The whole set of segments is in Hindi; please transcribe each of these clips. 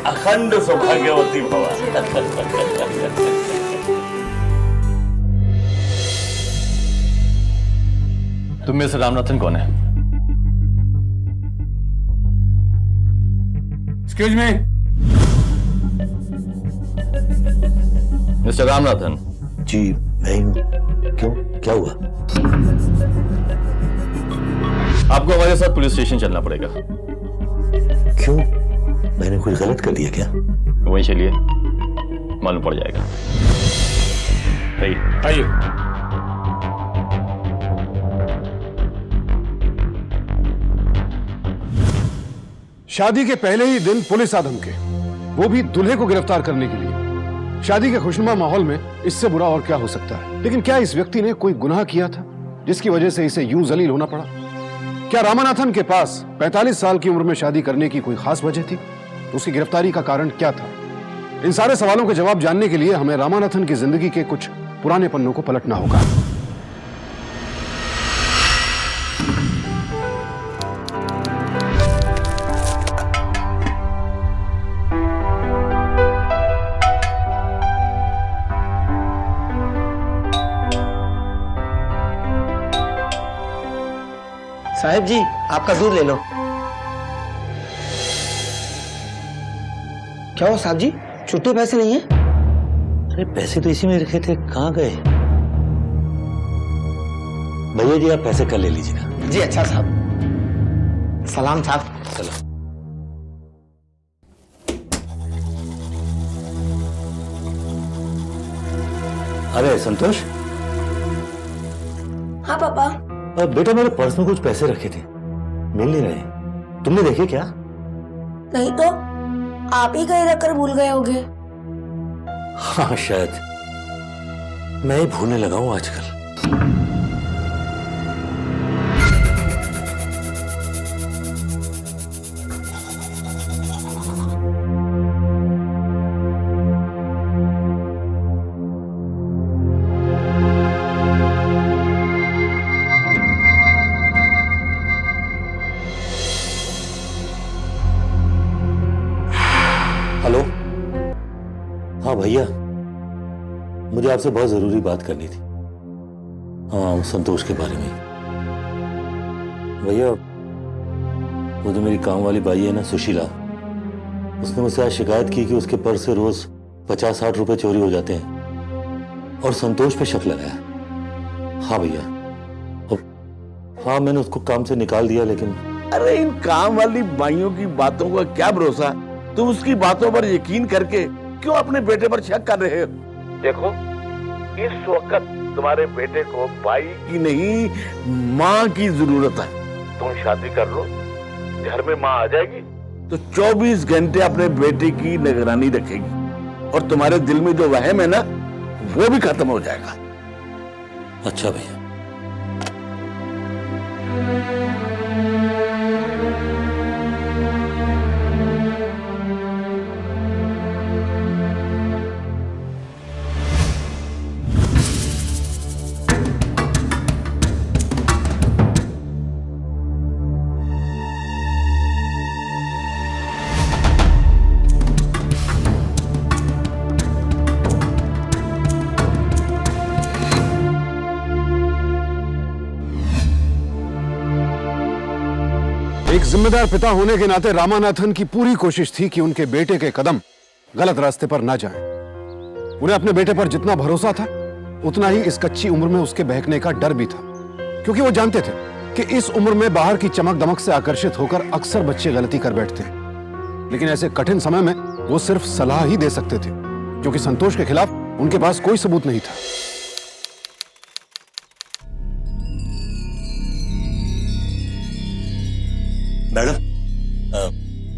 अखंड सौभाग्यवती भवा। तुम में से रामनाथन कौन है? Excuse me. मिस्टर रामनाथन। जी मैं हूं। क्यों, क्या हुआ? आपको हमारे साथ पुलिस स्टेशन चलना पड़ेगा। क्यों, मैंने कोई गलत कर दिया क्या? वहीं चलिए, मालूम पड़ जाएगा। आइए। शादी के पहले ही दिन पुलिस आ धमके, वो भी दूल्हे को गिरफ्तार करने के लिए। शादी के खुशनुमा माहौल में इससे बुरा और क्या हो सकता है? लेकिन क्या इस व्यक्ति ने कोई गुनाह किया था जिसकी वजह से इसे यूं जलील होना पड़ा? क्या रामानाथन के पास 45 साल की उम्र में शादी करने की कोई खास वजह थी? उसकी गिरफ्तारी का कारण क्या था? इन सारे सवालों के जवाब जानने के लिए हमें रामानाथन की जिंदगी के कुछ पुराने पन्नों को पलटना होगा। साहब जी, आपका दूध ले लो। क्या हो साहब जी, छुट्टी पैसे नहीं है? अरे पैसे तो इसी में रखे थे, कहाँ गए? भैया जी आप पैसे कल ले लीजिएगा। जी अच्छा साहब। सलाम साहब। चलो। अरे संतोष। हाँ पापा। बेटा मेरे पर्स में कुछ पैसे रखे थे, मिल नहीं रहे, तुमने देखे क्या? नहीं तो आप ही कहीं रखकर भूल गए होगे। हाँ शायद, मैं ही भूलने लगा हूं आजकल। हेलो। हाँ भैया, मुझे आपसे बहुत जरूरी बात करनी थी। हाँ, संतोष के बारे में। भैया वो जो मेरी काम वाली बाई है ना सुशीला, उसने मुझसे आज शिकायत की कि उसके पर्स से रोज 50-60 रुपए चोरी हो जाते हैं और संतोष पे शक लगाया। हाँ भैया, हाँ मैंने उसको काम से निकाल दिया, लेकिन अरे इन काम वाली बाइयों की बातों का क्या भरोसा? तुम उसकी बातों पर यकीन करके क्यों अपने बेटे पर शक कर रहे हो? देखो, इस वक्त तुम्हारे बेटे को भाई की नहीं माँ की जरूरत है। तुम शादी कर लो, घर में माँ आ जाएगी तो 24 घंटे अपने बेटे की निगरानी रखेगी और तुम्हारे दिल में जो वहम है ना, वो भी खत्म हो जाएगा। अच्छा भैया। एक जिम्मेदार पिता होने के नाते रामानाथन की पूरी कोशिश थी कि उनके बेटे के कदम गलत रास्ते पर ना जाएं। उन्हें अपने बेटे पर जितना भरोसा था, उतना ही इस कच्ची उम्र में उसके बहकने का डर भी था, क्योंकि वो जानते थे कि इस उम्र में बाहर की चमक दमक से आकर्षित होकर अक्सर बच्चे गलती कर बैठते हैं। लेकिन ऐसे कठिन समय में वो सिर्फ सलाह ही दे सकते थे, क्योंकि संतोष के खिलाफ उनके पास कोई सबूत नहीं था। मैडम,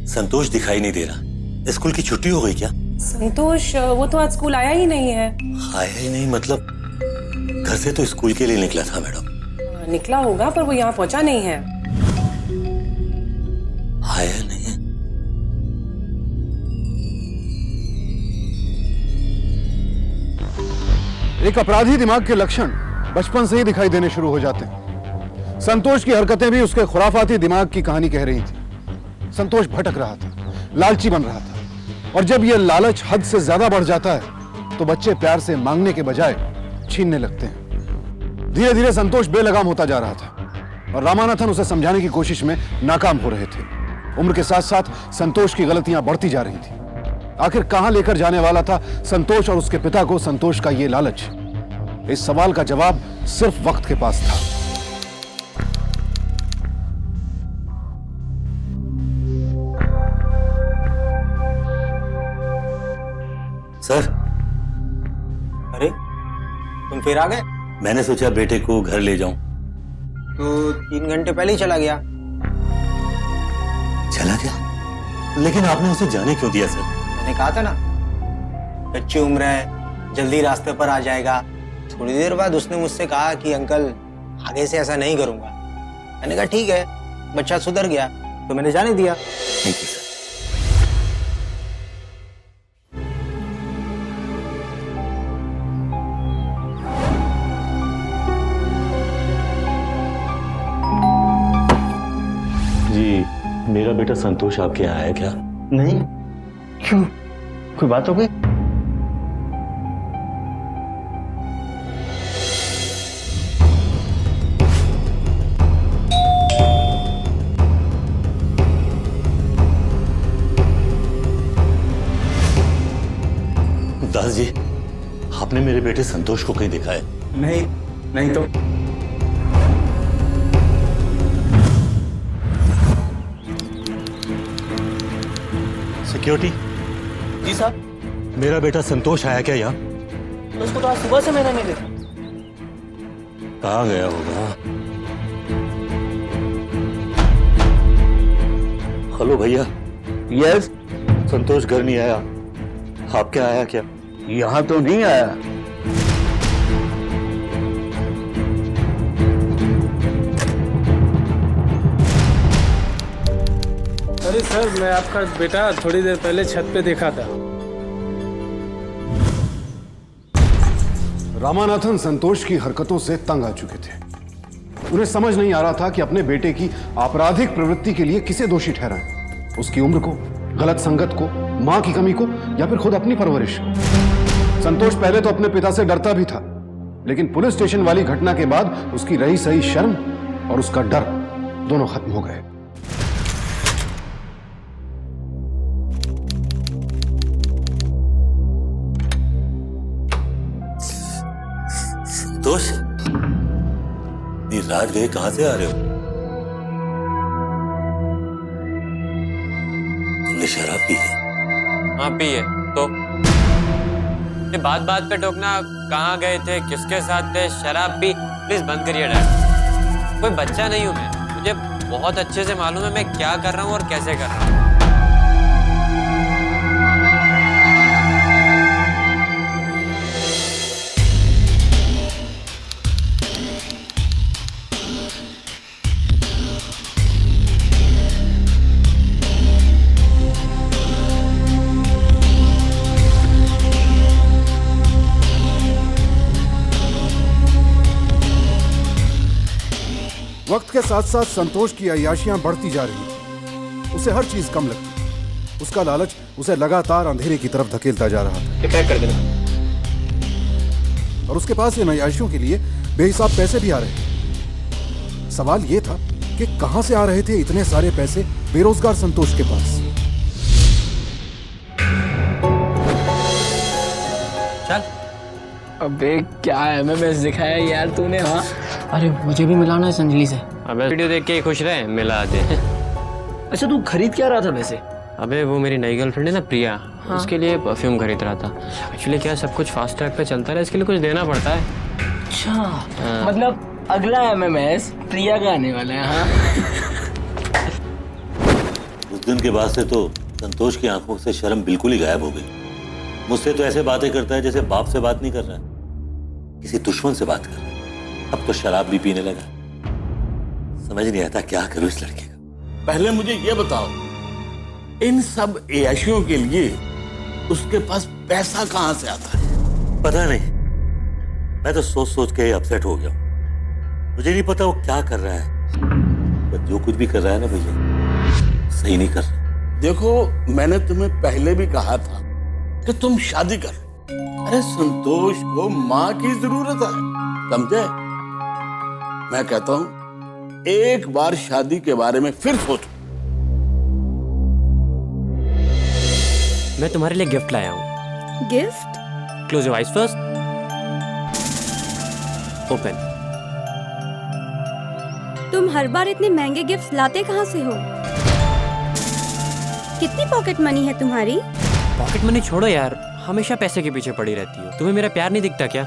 संतोष दिखाई नहीं दे रहा। स्कूल की छुट्टी हो गई क्या? संतोष वो तो आज स्कूल आया ही नहीं है। आया ही नहीं मतलब? घर से तो स्कूल के लिए निकला था मैडम। निकला होगा पर वो यहाँ पहुंचा नहीं है। आया नहीं है? एक अपराधी दिमाग के लक्षण बचपन से ही दिखाई देने शुरू हो जाते हैं। संतोष की हरकतें भी उसके खुराफाती दिमाग की कहानी कह रही थी। संतोष भटक रहा था, लालची बन रहा था, और जब यह लालच हद से ज्यादा बढ़ जाता है तो बच्चे प्यार से मांगने के बजाय छीनने लगते हैं। धीरे धीरे संतोष बेलगाम होता जा रहा था और रामानाथन उसे समझाने की कोशिश में नाकाम हो रहे थे। उम्र के साथ साथ संतोष की गलतियां बढ़ती जा रही थी। आखिर कहां लेकर जाने वाला था संतोष और उसके पिता को संतोष का यह लालच? इस सवाल का जवाब सिर्फ वक्त के पास था। सर, अरे तुम फिर आ गए? मैंने सोचा बेटे को घर ले जाऊं। तो 3 घंटे पहले ही चला गया। चला गया? लेकिन आपने उसे जाने क्यों दिया सर? मैंने कहा था ना, कच्ची उम्र है, जल्दी रास्ते पर आ जाएगा। थोड़ी देर बाद उसने मुझसे कहा कि अंकल आगे से ऐसा नहीं करूंगा। मैंने कहा ठीक है, बच्चा सुधर गया, तो मैंने जाने दिया। Thank you sir. जी, मेरा बेटा संतोष आपके यहाँ आया क्या? नहीं, क्यों? कोई बात हो गई? दास जी, आपने मेरे बेटे संतोष को कहीं देखा है? नहीं, नहीं तो। सिक्योरिटी जी साहब। मेरा बेटा संतोष आया क्या यहाँ? तो उसको तो आज सुबह से मैंने नहीं देखा। कहाँ गया होगा? हेलो भैया। यस, संतोष घर नहीं आया, आप क्या आया क्या? यहाँ तो नहीं आया। अरे सर, मैं आपका बेटा थोड़ी देर पहले छत पे देखा था। रामानाथन संतोष की हरकतों से तंग आ चुके थे। उन्हें समझ नहीं आ रहा था कि अपने बेटे की आपराधिक प्रवृत्ति के लिए किसे दोषी ठहराएं। उसकी उम्र को, गलत संगत को, मां की कमी को, या फिर खुद अपनी परवरिश को। संतोष पहले तो अपने पिता से डरता भी था, लेकिन पुलिस स्टेशन वाली घटना के बाद उसकी रही सही शर्म और उसका डर दोनों खत्म हो गए। संतोष, इतनी रात गए कहां से आ रहे हो? तुमने शराब पी है? हाँ पी है। तो ये बात बात पे टोकना, कहाँ गए थे, किसके साथ थे, शराब पी, प्लीज बंद करिए डैड। कोई बच्चा नहीं हूं मैं, मुझे बहुत अच्छे से मालूम है मैं क्या कर रहा हूँ और कैसे कर रहा हूँ। वक्त के साथ साथ संतोष की अय्याशियां बढ़ती जा रही थी। उसे हर चीज कम लगती। उसका लालच उसे लगातार अंधेरे की तरफ धकेलता जा रहा था। पैक कर देना। और उसके पास इन अय्याशियों के लिए बेहिसाब पैसे भी आ रहे थे। सवाल यह था कि कहां से आ रहे थे इतने सारे पैसे बेरोजगार संतोष के पास। चल। अबे क्या एमएमएस दिखाया यार तूने? हाँ, अरे मुझे भी मिलाना है संजली से। अबे वीडियो देख के खुश रहे, मिला दे। अच्छा तू खरीद क्या रहा था वैसे? अबे वो मेरी नई गर्लफ्रेंड है ना प्रिया, हाँ। उसके लिए परफ्यूम खरीद रहा था। एक्चुअली क्या सब कुछ फास्ट ट्रैक पे चलता है, इसके लिए कुछ देना पड़ता है। अच्छा, मतलब अगला एमएमएस प्रिया का आने वाला है। हाँ। उस दिन के बाद से तो संतोष की आंखों से शर्म बिल्कुल ही गायब हो गई। मुझसे तो ऐसे बातें करता है जैसे बाप से बात नहीं कर रहा है, किसी दुश्मन से बात कर रहा है। अब तो शराब भी पीने लगा। समझ नहीं आता क्या करूं इस लड़के का। पहले मुझे ये बताओ, इन सब ऐशियों के लिए उसके पास पैसा कहां से आता है? पता नहीं, मैं तो सोच सोच के अपसेट हो गया। मुझे नहीं पता वो क्या कर रहा है, पर जो कुछ भी कर रहा है ना भैया, सही नहीं कर रहा। देखो, मैंने तुम्हें पहले भी कहा था कि तुम शादी कर। अरे संतोष को माँ की जरूरत है, समझे? मैं कहता हूँ एक बार शादी के बारे में फिर सोचो। मैं तुम्हारे लिए गिफ्ट लाया हूँ। Gift? Close your eyes first. Open. तुम हर बार इतने महंगे गिफ्ट्स लाते कहाँ से हो? कितनी पॉकेट मनी है तुम्हारी? पॉकेट मनी छोड़ो यार, हमेशा पैसे के पीछे पड़ी रहती हो। तुम्हें मेरा प्यार नहीं दिखता क्या?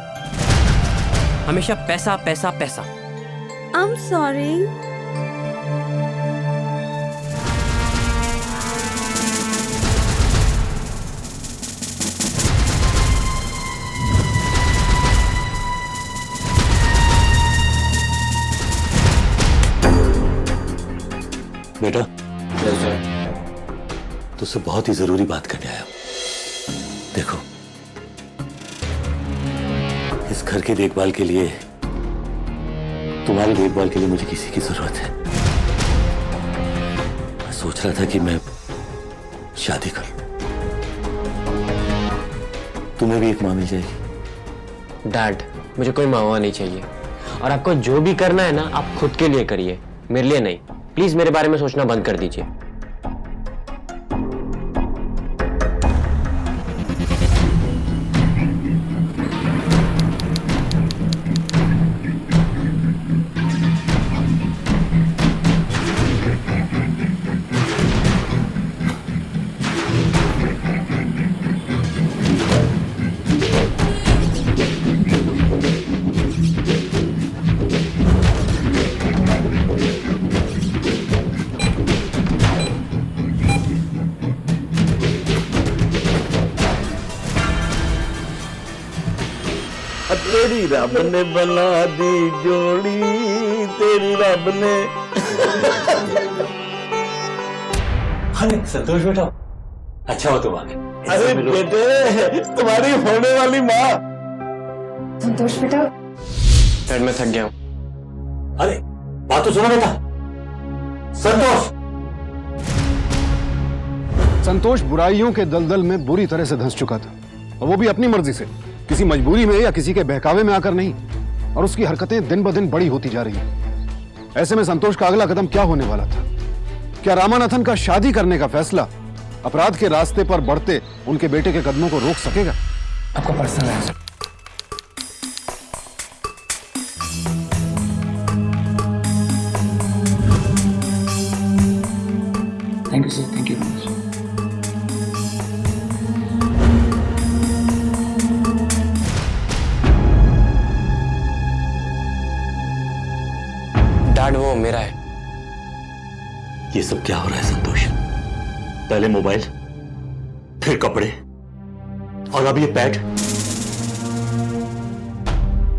हमेशा पैसा पैसा पैसा। I'm sorry. बेटा, तुझसे बहुत ही जरूरी बात करने आया हूं। देखो, इस घर की देखभाल के लिए, तुम्हारी देखभाल के लिए मुझे किसी की जरूरत है। मैं सोच रहा था कि मैं शादी कर लूं, तुम्हें भी एक माँ मिल जाएगी। डैड, मुझे कोई मावा नहीं चाहिए, और आपको जो भी करना है ना, आप खुद के लिए करिए, मेरे लिए नहीं। प्लीज मेरे बारे में सोचना बंद कर दीजिए। तेरी रब ने बना दी जोड़ी, तेरी रब ने। अरे संतोष बेटा, अच्छा हो तुम आ गए। अरे बेटे, तुम्हारी होने वाली माँ। संतोष बेटा, डैड मैं थक गया हूँ। अरे बात तो सुनो बेटा। संतोष, संतोष बुराइयों के दलदल में बुरी तरह से धंस चुका था, और वो भी अपनी मर्जी से, किसी मजबूरी में या किसी के बहकावे में आकर नहीं। और उसकी हरकतें दिन ब दिन बड़ी होती जा रही हैं। ऐसे में संतोष का अगला कदम क्या होने वाला था? क्या रामानाथन का शादी करने का फैसला अपराध के रास्ते पर बढ़ते उनके बेटे के कदमों को रोक सकेगा? आपका पर्सनल है। Thank you sir, thank you. Dad वो मेरा है। ये सब क्या हो रहा है संतोष? पहले मोबाइल, फिर कपड़े, और अब ये पैड।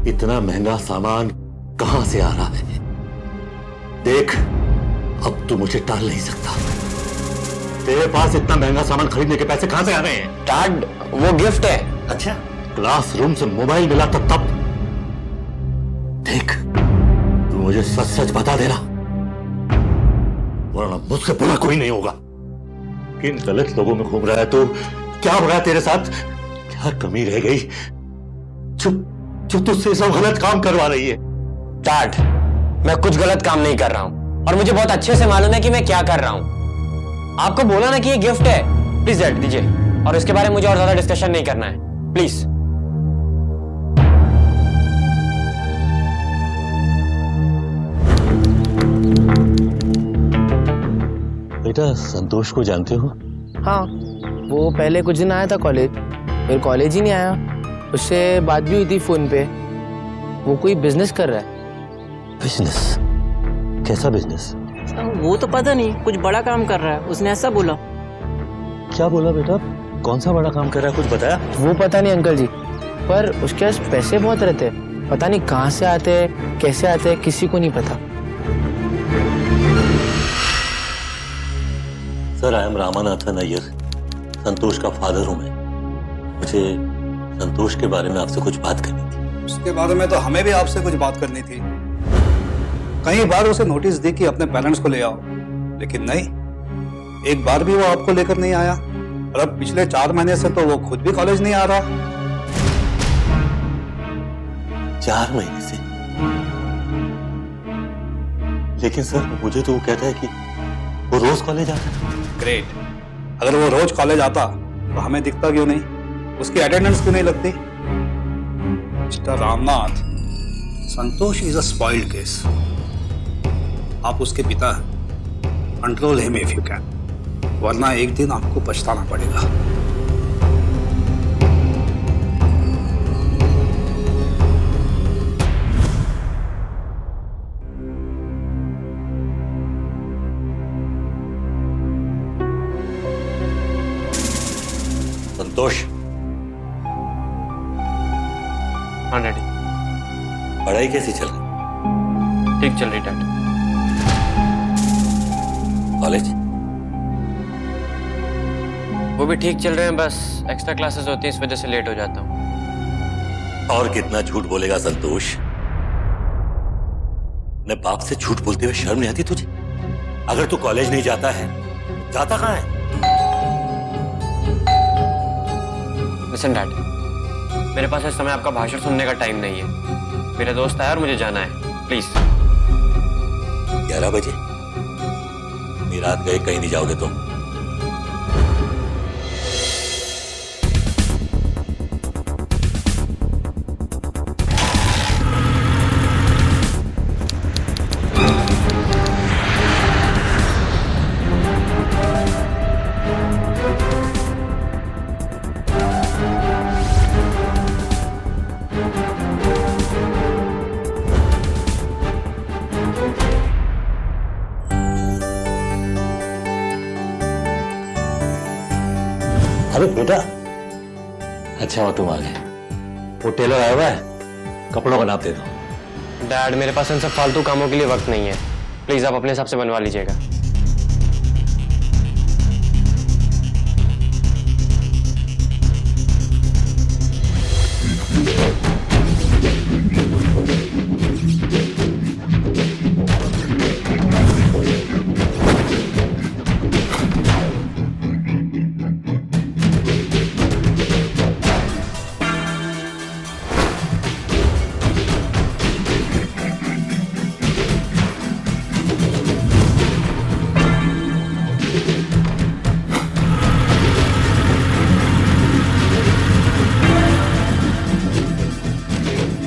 इतना महंगा सामान कहां से आ रहा है? देख, अब तू मुझे टाल नहीं सकता। तेरे पास इतना महंगा सामान खरीदने के पैसे कहां से आ रहे हैं? डैड वो गिफ्ट है। अच्छा, क्लासरूम से मोबाइल मिला तो तब? देख, तू मुझे सच सच बता देना, वरना मुझसे बुरा कोई नहीं होगा। किन गलत लोगों में घूम रहा है तू? क्या हो रहा है तेरे साथ? क्या कमी रह गई जो तुझसे सब गलत काम करवा रही है? डैड, मैं कुछ गलत काम नहीं कर रहा हूं, और मुझे बहुत अच्छे से मालूम है कि मैं क्या कर रहा हूं। आपको बोला ना कि ये गिफ्ट है। प्लीज डैड दीजिए, और इसके बारे में मुझे और ज्यादा डिस्कशन नहीं करना है, प्लीज। बेटा, संतोष को जानते हो? हाँ, वो पहले कुछ दिन आया था कॉलेज, फिर कॉलेज ही नहीं आया। उससे बात भी हुई थी फोन पे। वो कोई बिजनेस कर रहा है। बिजनेस? कैसा बिजनेस? वो तो पता नहीं, कुछ बड़ा काम कर रहा है, उसने ऐसा बोला। क्या बोला बेटा? कौन सा बड़ा काम कर रहा है, कुछ बताया? वो पता नहीं अंकल जी, पर उसके पास पैसे बहुत रहते हैं। पता नहीं कहाँ से आते हैं, कैसे आते हैं, किसी को नहीं पता। Sir, I am Ramanathan Iyer, Santosh का फादर हूं मैं। मुझे संतोष के बारे में आपसे कुछ बात करनी थी। उसके बारे में तो हमें भी आपसे कुछ बात करनी थी। कई बार उसे नोटिस दी कि अपने पेरेंट्स को ले आओ, लेकिन नहीं, एक बार भी वो आपको लेकर नहीं आया। और अब पिछले 4 महीने से तो वो खुद भी कॉलेज नहीं आ रहा। 4 महीने से? लेकिन सर मुझे तो वो कहता है कि वो रोज कॉलेज आता है। ग्रेट। अगर वो रोज कॉलेज आता तो हमें दिखता क्यों नहीं? उसकी अटेंडेंस क्यों नहीं लगती? Mister Ramnath, Santosh is a spoiled case. आप उसके पिता हैं। Control him if you can, वरना एक दिन आपको पछताना पड़ेगा। संतोष, हाँ डैडी। पढ़ाई कैसी चल रही? ठीक चल रही डैड। कॉलेज? वो भी ठीक चल रहे हैं, बस एक्स्ट्रा क्लासेस होती है, इस वजह से लेट हो जाता हूँ। और कितना झूठ बोलेगा संतोष? अपने बाप से झूठ बोलते हुए शर्म नहीं आती तुझे? अगर तू कॉलेज नहीं जाता है, जाता कहाँ है? लिसन डैड, मेरे पास इस समय आपका भाषण सुनने का टाइम नहीं है। मेरा दोस्त आया और मुझे जाना है, प्लीज। 11 बजे? मेरी रात गए, कहीं नहीं जाओगे तुम। अरे बेटा, अच्छा हो तुम आ गए। वो टेलर आया हुआ है, कपड़ों का नाप दे दो। डैड, मेरे पास इन सब फालतू कामों के लिए वक्त नहीं है, प्लीज आप अपने हिसाब से बनवा लीजिएगा।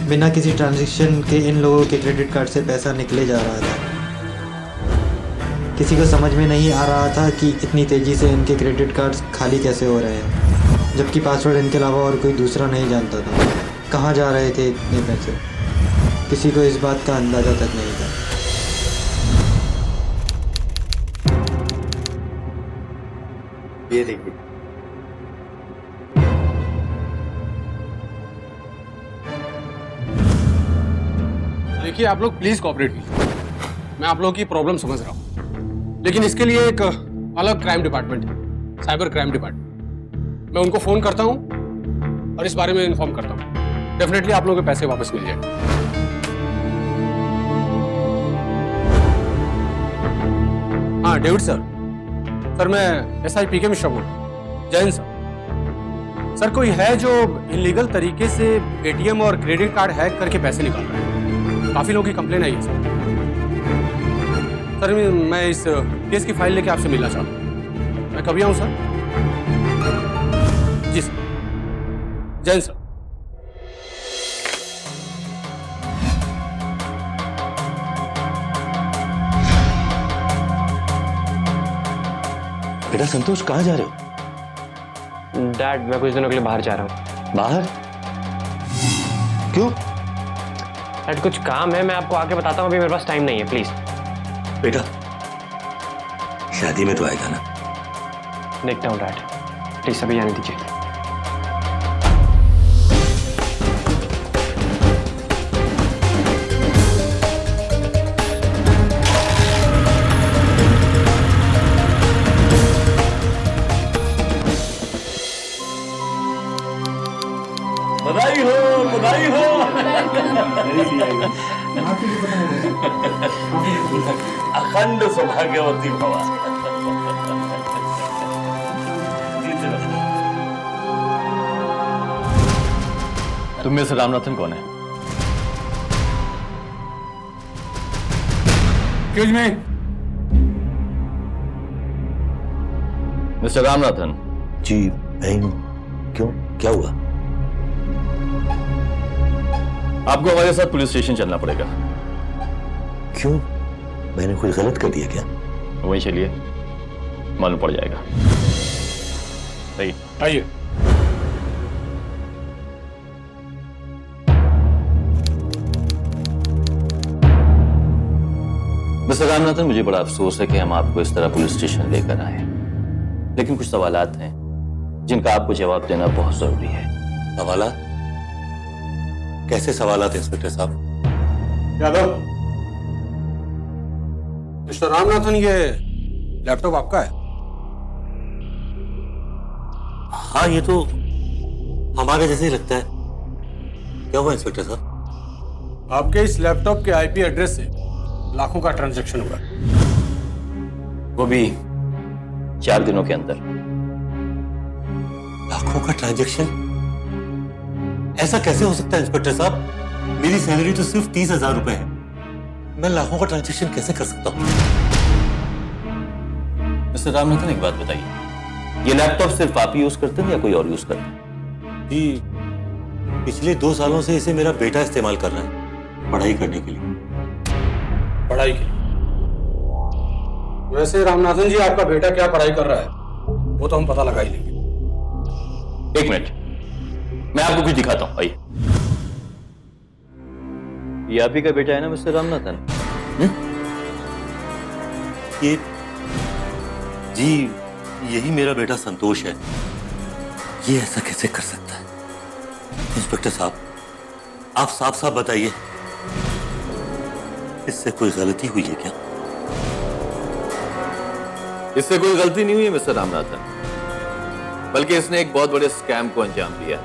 बिना किसी ट्रांजैक्शन के इन लोगों के क्रेडिट कार्ड से पैसा निकले जा रहा था। किसी को समझ में नहीं आ रहा था कि इतनी तेज़ी से इनके क्रेडिट कार्ड्स खाली कैसे हो रहे हैं, जबकि पासवर्ड इनके अलावा और कोई दूसरा नहीं जानता था। कहाँ जा रहे थे इतने पैसे, किसी को इस बात का अंदाज़ा तक नहीं था। ये देखिए, देखिए आप लोग प्लीज कोऑपरेट कीजिए। मैं आप लोगों की प्रॉब्लम समझ रहा हूँ, लेकिन इसके लिए एक अलग क्राइम डिपार्टमेंट है, साइबर क्राइम डिपार्टमेंट। मैं उनको फोन करता हूँ और इस बारे में इन्फॉर्म करता हूँ। डेफिनेटली आप लोगों के पैसे वापस मिल जाएंगे। हाँ डेविड सर, मैं SI PK मिश्रा बोल रहा हूँ। जय हिंद सर, कोई है जो इलीगल तरीके से ATM और क्रेडिट कार्ड हैक करके पैसे निकाल रहा है। काफी लोगों की कंप्लेन आई है सर। मैं इस केस की फाइल लेके आपसे मिलना चाहता हूँ। मैं कभी आऊँ सर? जी सर। जय हिंद सर। बेटा संतोष, कहाँ जा रहे हो? डैड, मैं कुछ दिनों के लिए बाहर जा रहा हूँ। बाहर? क्यों? डैड कुछ काम है, मैं आपको आके बताता हूँ, अभी मेरे पास टाइम नहीं है, प्लीज। बेटा शादी में तो आएगा ना? देखता हूँ डैड, प्लीज अभी जाने दीजिए। बधाई हो, बधाई हो। अखंड सौभाग्यवती भवा। तुम में से रामनाथन कौन है? मिस्टर रामनाथन। जी मैं हूं। क्यों, क्या हुआ? आपको हमारे साथ पुलिस स्टेशन चलना पड़ेगा। क्यों, मैंने कोई गलत कर दिया क्या? वहीं चलिए, मालूम पड़ जाएगा। सही, आइए। मिस्टर रामनाथन, मुझे बड़ा अफसोस है कि हम आपको इस तरह पुलिस स्टेशन लेकर आए, लेकिन कुछ सवालात हैं जिनका आपको जवाब देना बहुत जरूरी है। सवालात? कैसे सवालात इंस्पेक्टर साहब? यादव, मिस्टर रामनाथन, ये लैपटॉप आपका है? हाँ, ये तो हमारे जैसे ही लगता है। क्या हुआ इंस्पेक्टर साहब? आपके इस लैपटॉप के आईपी एड्रेस से लाखों का ट्रांजैक्शन हुआ है। वो भी 4 दिनों के अंदर। लाखों का ट्रांजैक्शन? ऐसा कैसे हो सकता है इंस्पेक्टर साहब? मेरी सैलरी तो सिर्फ 30,000 रुपए है। मैं लाखों का ट्रांजैक्शन कैसे कर सकता हूँ? मिस्टर रामनाथन, एक बात बताइए, ये लैपटॉप सिर्फ आप ही यूज करते हैं या कोई और यूज करता है? जी, पिछले 2 सालों से इसे मेरा बेटा इस्तेमाल कर रहा है, पढ़ाई करने के लिए। पढ़ाई के लिए? वैसे रामनाथन जी, आपका बेटा क्या पढ़ाई कर रहा है वो तो हम पता लगा ही लेंगे। 1 मिनट, मैं आपको कुछ दिखाता हूं। आइए। ये आप ही का बेटा है ना मिस्टर रामनाथन? ये जी, यही मेरा बेटा संतोष है। ये ऐसा कैसे कर सकता है? इंस्पेक्टर साहब, आप साफ साफ बताइए, इससे कोई गलती हुई है क्या? इससे कोई गलती नहीं हुई है मिस्टर रामनाथन, बल्कि इसने एक बहुत बड़े स्कैम को अंजाम दिया।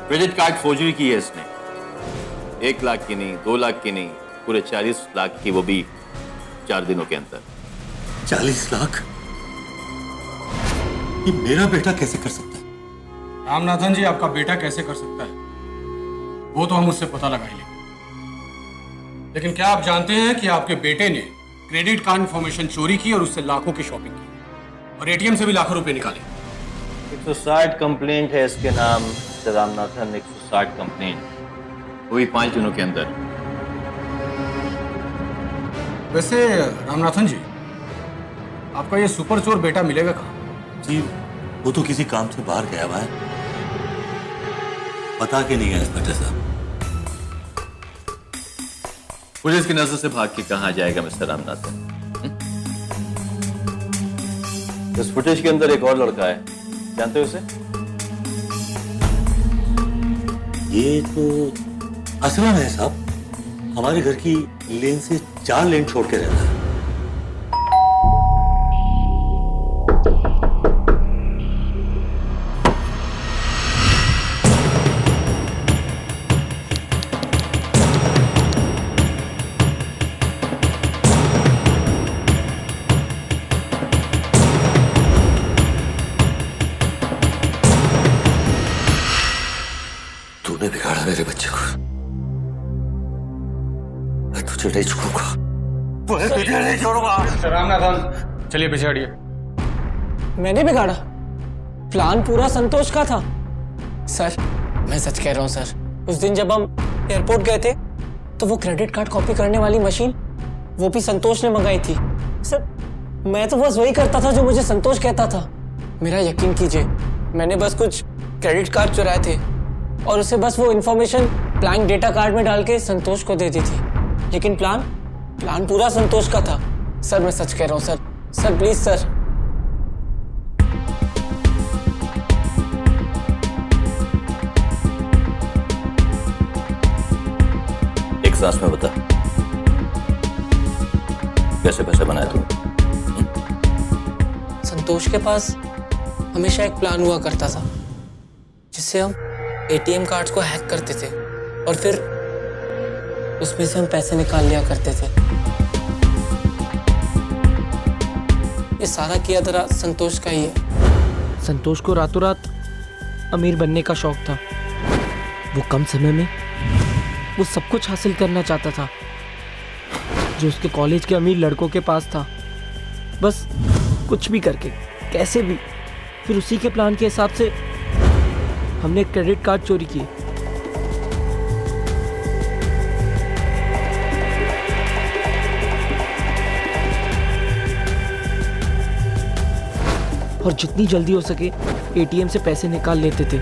क्रेडिट कार्ड फोर्जरी की है इसने। 1 लाख की नहीं, 2 लाख की नहीं, पूरे 40 लाख की, वो भी 4 दिनों के अंदर। 40 लाख? ये मेरा बेटा कैसे कर सकता है? रामनाथन जी, आपका बेटा कैसे कर सकता है वो तो हम उससे पता लगा ही लेंगे। लेकिन क्या आप जानते हैं कि आपके बेटे ने क्रेडिट कार्ड इंफॉर्मेशन चोरी की और उससे लाखों की शॉपिंग की और एटीएम से भी लाखों रुपए निकाले? 160 कंप्लेंट है इसके नाम मिस्टर रामनाथन। 160 कंप्लेंट, वो भी 5 दिनों के अंदर। वैसे रामनाथन जी, आपका ये सुपर चोर बेटा मिलेगा कहाँ? जी, वो तो किसी काम से बाहर गया हुआ है, पता के नहीं है इंस्पेक्टर साहब। पुलिस की नजर से भाग के कहां जाएगा मिस्टर रामनाथन? इस फुटेज के अंदर एक और लड़का है, जानते हो उसे? ये तो असलम है साहब, हमारे घर की लेन से 4 लेन छोड़ के रहता है। तूने बिगाड़ा मेरे बच्चे को, मैं तुझे नहीं छोड़ूंगा, मैं तुझे नहीं छोड़ूंगा। रामनाथन, चलिए पीछे हटिए। मैंने बिगाड़ा? प्लान पूरा संतोष का था। सर, मैं सच कह रहा हूँ सर, उस दिन जब हम एयरपोर्ट गए थे तो वो क्रेडिट कार्ड कॉपी करने वाली मशीन वो भी संतोष ने मंगाई थी। सर, मैं तो बस वही करता था जो मुझे संतोष कहता था। मेरा यकीन कीजिए, मैंने बस कुछ क्रेडिट कार्ड चुराए थे और उसे बस वो इन्फॉर्मेशन ब्लैंक डेटा कार्ड में डाल के संतोष को दे दी थी। लेकिन प्लान पूरा संतोष का था। सर, मैं सच कह रहा हूँ सर। Sir please sir. एक सांस में बता, कैसे पैसे बनाए तुमने? संतोष के पास हमेशा एक प्लान हुआ करता था जिससे हम एटीएम कार्ड्स को हैक करते थे और फिर उसमें से हम पैसे निकाल लिया करते थे। ये सारा किया धरा संतोष का ही है। संतोष को रातों रात अमीर बनने का शौक था। वो कम समय में वो सब कुछ हासिल करना चाहता था जो उसके कॉलेज के अमीर लड़कों के पास था। बस कुछ भी करके, कैसे भी। फिर उसी के प्लान के हिसाब से हमने क्रेडिट कार्ड चोरी किए। और जितनी जल्दी हो सके एटीएम से पैसे निकाल लेते थे।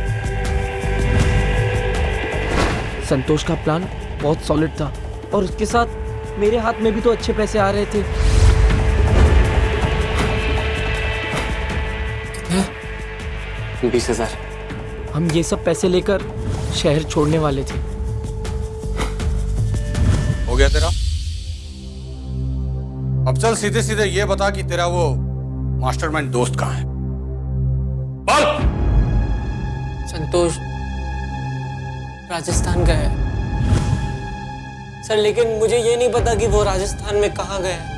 संतोष का प्लान बहुत सॉलिड था और उसके साथ मेरे हाथ में भी तो अच्छे पैसे आ रहे थे। 20,000। हम ये सब पैसे लेकर शहर छोड़ने वाले थे। हो गया तेरा? अब चल सीधे सीधे ये बता कि तेरा वो मास्टरमाइंड दोस्त कहाँ है? बोल! संतोष राजस्थान गया है सर, लेकिन मुझे ये नहीं पता कि वो राजस्थान में कहाँ गया है।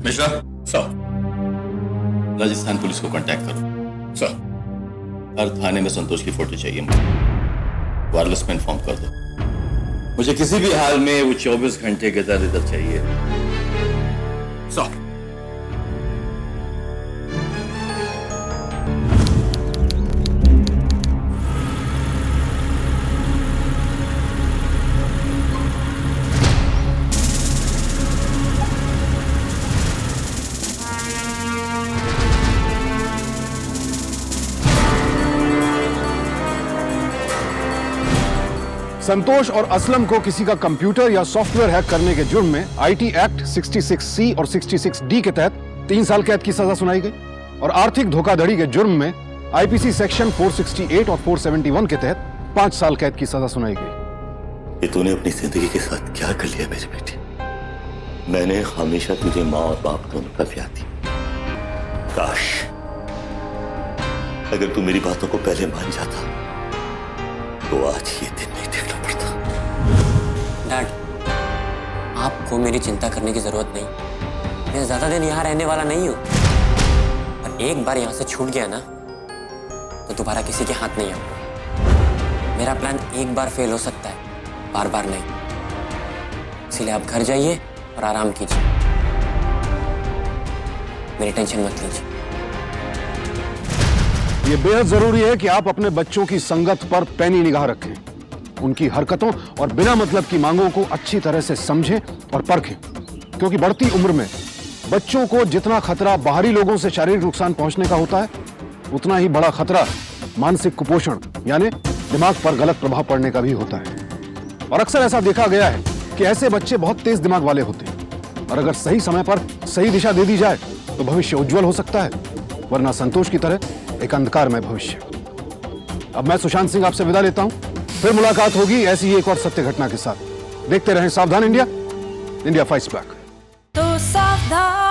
मिश्रा, सर, राजस्थान पुलिस को कांटेक्ट करो। सर, हर थाने में संतोष की फोटो चाहिए मुझे। वायरलेस में इन्फॉर्म कर दो। मुझे किसी भी हाल में वो 24 घंटे के अंदर इधर चाहिए। सर। संतोष और असलम को किसी का कंप्यूटर या सॉफ्टवेयर हैक करने के जुर्म में आईटी एक्ट 66C और 66D के तहत 3 साल कैद की सजा सुनाई गई और आर्थिक धोखाधड़ी के जुर्म में आईपीसी सेक्शन 468 और 471 के तहत 5 साल कैद की सजा सुनाई गई। ये तूने अपनी जिंदगी के साथ क्या कर लिया मेरी बेटी? मैंने हमेशा तुझे माँ और बाप दोनों का प्यार दिया। काश अगर तू मेरी बातों को पहले मान जाता तो आज ये दिन नहीं देखना पड़ता। डैड, आपको मेरी चिंता करने की जरूरत नहीं। मैं ज्यादा दिन यहाँ रहने वाला नहीं हूँ। और एक बार यहाँ से छूट गया ना तो दोबारा किसी के हाथ नहीं आऊंगा। मेरा प्लान एक बार फेल हो सकता है, बार बार नहीं। इसलिए आप घर जाइए और आराम कीजिए। मेरी टेंशन मत लीजिए। ये बेहद जरूरी है कि आप अपने बच्चों की संगत पर पैनी निगाह रखें, उनकी हरकतों और बिना मतलब की मांगों को अच्छी तरह से समझें और परखें, क्योंकि बढ़ती उम्र में बच्चों को जितना खतरा बाहरी लोगों से शारीरिक नुकसान पहुंचने का होता है, उतना ही बड़ा खतरा मानसिक कुपोषण यानी दिमाग पर गलत प्रभाव पड़ने का भी होता है। और अक्सर ऐसा देखा गया है कि ऐसे बच्चे बहुत तेज दिमाग वाले होते हैं और अगर सही समय पर सही दिशा दे दी जाए तो भविष्य उज्जवल हो सकता है, वरना संतोष की तरह एक अंधकारमय भविष्य। अब मैं सुशांत सिंह आपसे विदा लेता हूं, फिर मुलाकात होगी ऐसी एक और सत्य घटना के साथ। देखते रहें सावधान इंडिया, इंडिया फाइट्स बैक। तो सावधान